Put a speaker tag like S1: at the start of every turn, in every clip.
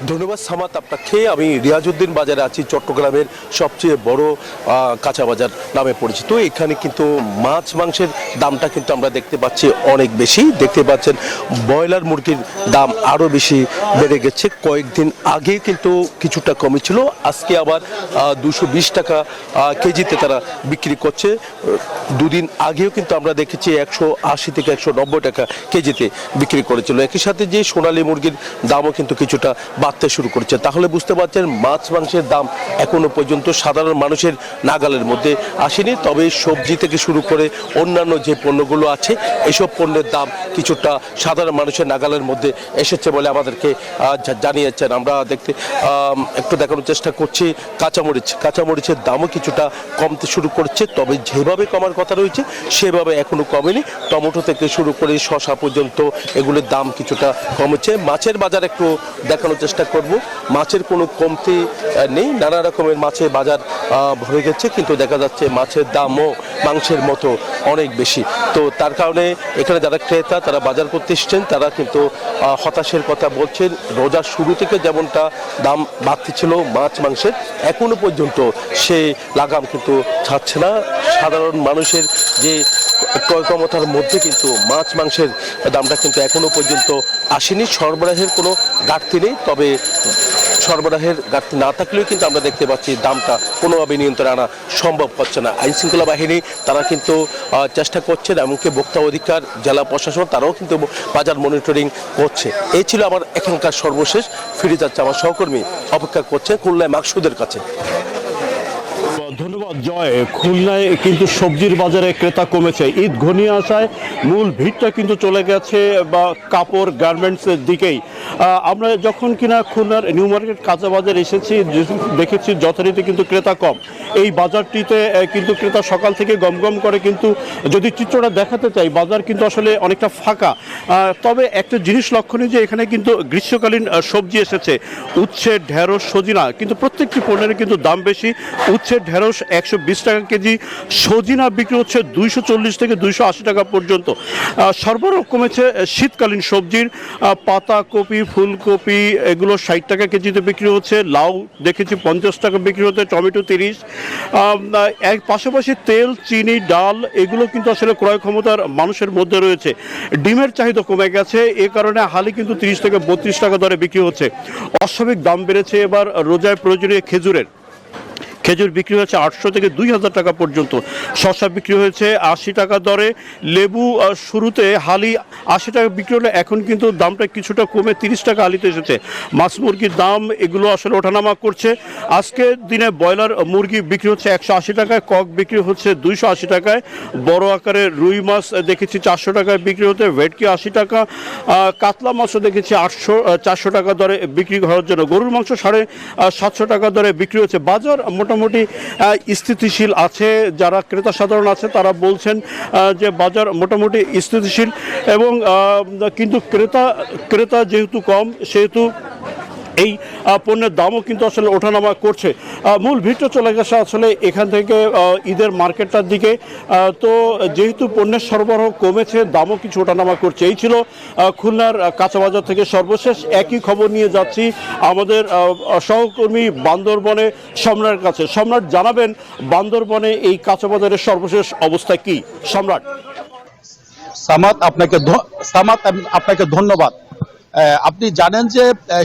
S1: ধন্যবাদ সামাত আপনাকে। আমি রিয়াজউদ্দিন বাজারে আছি, চট্টগ্রামের সবচেয়ে বড় কাঁচা বাজার নামে পরিচিত। এখানে কিন্তু মাছ মাংসের দামটা কিন্তু আমরা দেখতে পাচ্ছি অনেক বেশি। দেখতে পাচ্ছেন ব্রয়লার মুরগির দাম আরও বেশি বেড়ে গেছে। কয়েকদিন আগে কিন্তু কিছুটা কমেছিল, আজকে আবার 220 টাকা কেজিতে তারা বিক্রি করছে। দুদিন আগেও কিন্তু আমরা দেখেছি 180 থেকে 190 টাকা কেজিতে বিক্রি করেছিল। একই সাথে যে সোনালী মুরগির দামও কিন্তু কিছুটা বাড়তে শুরু করেছে। তাহলে বুঝতে পারছেন মাছ মাংসের দাম এখনো পর্যন্ত সাধারণ মানুষের নাগালের মধ্যে আসেনি। তবে সবজি থেকে শুরু করে অন্যান্য যে পণ্যগুলো আছে এসব পণ্যের দাম কিছুটা সাধারণ মানুষের নাগালের মধ্যে এসেছে বলে আমাদেরকে জানিয়েছেন। আমরা একটু দেখানোর চেষ্টা করছি কাঁচামরিচের দামও কিছুটা কমতে শুরু করছে, তবে যেভাবে কমার কথা রয়েছে সেভাবে এখনো কমেনি। টমেটো থেকে শুরু করে শসা পর্যন্ত এগুলোর দাম কিছুটা কমেছে। মাছের বাজার একটু দেখানোর চেষ্টা করব। মাছের কোনো কমতি নেই, নানা রকমের মাছের বাজার ভরে গেছে, কিন্তু দেখা যাচ্ছে মাছের দামও মাংসের মতো অনেক বেশি। তো তার কারণে এখানে যারা ক্রেতা তারা বাজার করতে এসছেন তারা কিন্তু হতাশের কথা বলছেন। রোজার শুরু থেকে যেমনটা দাম বাড়তি ছিল মাছ মাংসের, এখনো পর্যন্ত সে লাগাম কিন্তু ছাড়ছে না। সাধারণ মানুষের যে ক্রয় ক্ষমতার মধ্যে কিন্তু মাছ মাংসের দামটা কিন্তু এখনো পর্যন্ত আসেনি। সরবরাহের কোনো ঘাটতি নেই, তবে সরবরাহের ঘাটতি না থাকলেও কিন্তু আমরা দেখতে পাচ্ছি দামটা কোনোভাবে নিয়ন্ত্রণে আনা সম্ভব হচ্ছে না। আইন শৃঙ্খলা বাহিনী তারা কিন্তু চেষ্টা করছেন, এমনকি ভোক্তা অধিকার জেলা প্রশাসন তারাও কিন্তু বাজার মনিটরিং করছে। এই ছিল আমার এখানকার সর্বশেষ। ফিরে যাচ্ছে আমার সহকর্মী অপেক্ষা করছে খুলনায় মাকসুদের কাছে।
S2: ধন্যবাদ জয়। খুলনায় কিন্তু সবজির বাজারে ক্রেতা কমেছে। ঈদ ঘনিয়ে আসায় মূল ভিড়টা কিন্তু চলে গেছে বা কাপড় গার্মেন্টসের দিকেই। আমরা যখন কিনা খুলনার নিউ মার্কেট কাঁচা বাজার এসেছি দেখেছি যথারীতি কিন্তু ক্রেতা কম। এই বাজারটিতে কিন্তু ক্রেতা সকাল থেকে গমগম করে, কিন্তু যদি চিত্রটা দেখাতে চাই বাজার কিন্তু আসলে অনেকটা ফাঁকা। তবে একটা জিনিস লক্ষণীয় যে এখানে কিন্তু গ্রীষ্মকালীন সবজি এসেছে, উচ্ছে, ঢেঁড়স, সজিনা, কিন্তু প্রত্যেকটি পণ্যের কিন্তু দাম বেশি। উচ্ছে ঢেঁড়স 120 টাকা কেজি, সজিনা বিক্রি হচ্ছে 240 থেকে 280 টাকা পর্যন্ত। সরবরাহ কমেছে শীতকালীন সবজির। পাতা কপি, ফুলকপি এগুলো 60 টাকা কেজিতে বিক্রি হচ্ছে। লাউ দেখেছি 50 টাকা বিক্রি হচ্ছে, টমেটো 30। এর পাশাপাশি তেল, চিনি, ডাল এগুলো কিন্তু আসলে ক্রয় ক্ষমতার মানুষের মধ্যে রয়েছে। ডিমের চাহিদা কমে গেছে, এ কারণে হালি কিন্তু 30 থেকে 32 টাকা দরে বিক্রি হচ্ছে। অস্বাভাবিক দাম বেড়েছে এবার রোজায় প্রয়োজনীয় খেজুর বিক্রি হয়েছে 800 থেকে 2000 টাকা পর্যন্ত। শসা বিক্রি হয়েছে 80 টাকা দরে। লেবু শুরুতে হালি 80 টাকা বিক্রি হলে এখন কিন্তু দামটা কিছুটা কমে 30 টাকা হালিতে এসেছে। মাছ মুরগির দাম এগুলো আসলে ওঠানামা করছে। আজকে দিনে ব্রয়লার মুরগি বিক্রি হচ্ছে 180 টাকায়, কক বিক্রি হচ্ছে 280 টাকায়। বড় আকারের রুই মাছ দেখেছি 400 টাকায় বিক্রি হতে, ভেটকি 80 টাকা। কাতলা মাছও দেখেছি 400 টাকা দরে বিক্রি হওয়ার জন্য। গরুর মাংস 750 টাকা দরে বিক্রি হচ্ছে। বাজার মোটামুটি স্থিতিশীল আছে। যারা ক্রেতা সাধারণ আছে তারা বলছেন যে বাজার মোটামুটি স্থিতিশীল, এবং কিন্তু ক্রেতা যেহেতু কম সেহেতু এই পণ্যের দামও কিন্তু আসলে ওঠানামা করছে। মূল ভিড়টা চলে গেছে আসলে এখান থেকে ঈদের মার্কেটটার দিকে। তো যেহেতু পণ্যের সরবরাহ কমেছে দামও কিছু ওঠানামা করছে। এই ছিল খুলনার কাঁচা বাজার থেকে সর্বশেষ। একই খবর নিয়ে যাচ্ছি আমাদের সহকর্মী বান্দরবনে সম্রাটের কাছে। সম্রাট, জানাবেন বান্দরবনে এই কাঁচা বাজারের সর্বশেষ অবস্থা কি? সম্রাট।
S3: সামাত আপনাকে ধন্যবাদ। আপনি জানেন যে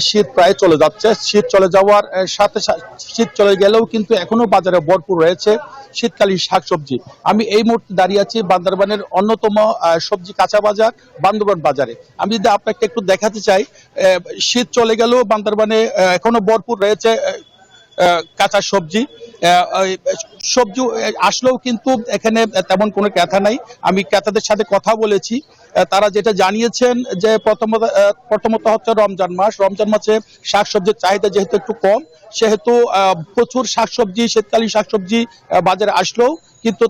S3: শীত প্রায় চলে যাচ্ছে। শীত চলে যাওয়ার সাথে শীত চলে গেলেও কিন্তু এখনো বাজারে ভরপুর রয়েছে শীতকালীন শাকসবজি। আমি এই মুহূর্তে দাঁড়িয়ে আছি বান্দরবানের অন্যতম সবজি কাঁচা বাজার বান্দরবান বাজারে। আমি যদি আপনাকে একটু দেখাতে চাই, শীত চলে গেলেও বান্দরবানে এখনো ভরপুর রয়েছে কাঁচা সবজি। সবজি আসলেও কিন্তু এখানে তেমন কোনো ক্রেতা নাই। আমি ক্রেতাদের সাথে কথা বলেছি, তারা যেটা জানিয়েছেন যে প্রথমত হচ্ছে রমজান মাসে শাকসবজির চাহিদা যেহেতু একটু কম, সেহেতু প্রচুর শাকসবজি, শীতকালীন শাকসবজি বাজারে আসলেও কিন্তু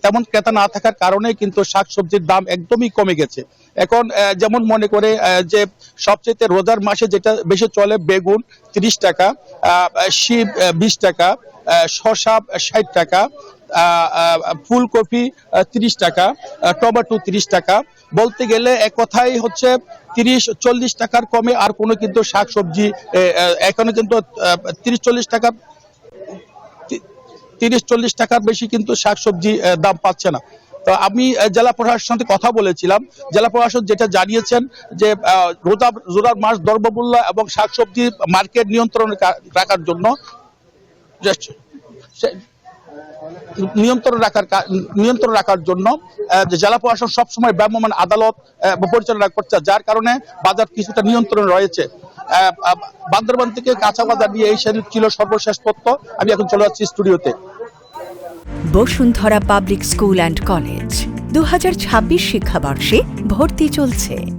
S3: তেমন ক্রেতা না থাকার কারণে কিন্তু শাকসবজির দাম একদমই কমে গেছে। এখন যেমন মনে করে যে সবচেয়ে রোজার মাসে যেটা বেশি চলে, বেগুন 30 টাকা, শিম 20 টাকা, শসা 60 টাকা, ফুলকপি 30 টাকা, টমেটো 30 টাকা, বলতে গেলে এক কথাই হচ্ছে 30-40 টাকার কমে আর কোনো কিন্তু শাকসবজি এখানে কিন্তু 30-40 টাকার 30-40 টাকার বেশি কিন্তু শাকসবজি দাম পাচ্ছে না। তো আমি জেলা প্রশাসনের সাথে কথা বলেছিলাম, জেলা প্রশাসন যেটা জানিয়েছেন যে রোজার মাস দ্রব্যমূল্য এবং শাকসবজি মার্কেট নিয়ন্ত্রণে রাখার জন্য নিয়ন্ত্রণ রাখার জন্য যে জেলা প্রশাসন সবসময় ভ্রাম্যমাণ আদালত পরিচালনা করছে, যার কারণে বাজার কিছুটা নিয়ন্ত্রণ রয়েছে। বান্দরবান থেকে কাঁচা বাজার নিয়ে এই ছিল সর্বশেষ তথ্য। আমি এখন চলে যাচ্ছি স্টুডিওতে।
S4: Bashundhara public school and college 2026 শিক্ষাবর্ষে ভর্তি চলছে।